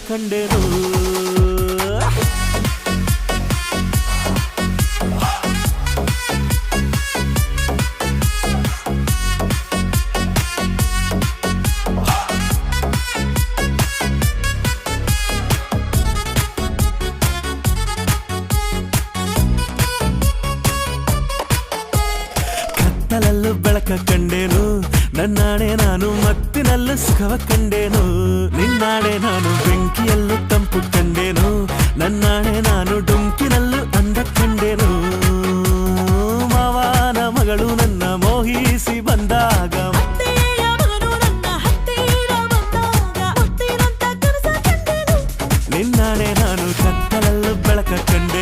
ಕಂಡೆನು ಕತ್ತಲಲ್ಲೂ ಬೆಳಕ ಕಂಡೇನು ನನ್ನಾಣೆ ನಾನು ಮತ್ತಿನಲ್ಲೂ ಸುಖವ ಕಂಡೇನು ನಿನ್ನಾಣೆ ನಾನು ಬೆಂಕಿಯಲ್ಲೂ ತಂಪು ಕಂಡೇನು ನನ್ನಾಣೆ ನಾನು ಡುಂಕಿನಲ್ಲೂ ಅಂದ ಕಂಡೇನು ಮಾವನ ಮಗಳು ನನ್ನ ಮೋಹಿಸಿ ಬಂದಾಗ ನಿನ್ನಾಣೆ ನಾನು ಕತ್ತಲಲ್ಲೂ ಬೆಳಕ ಕಂಡೆ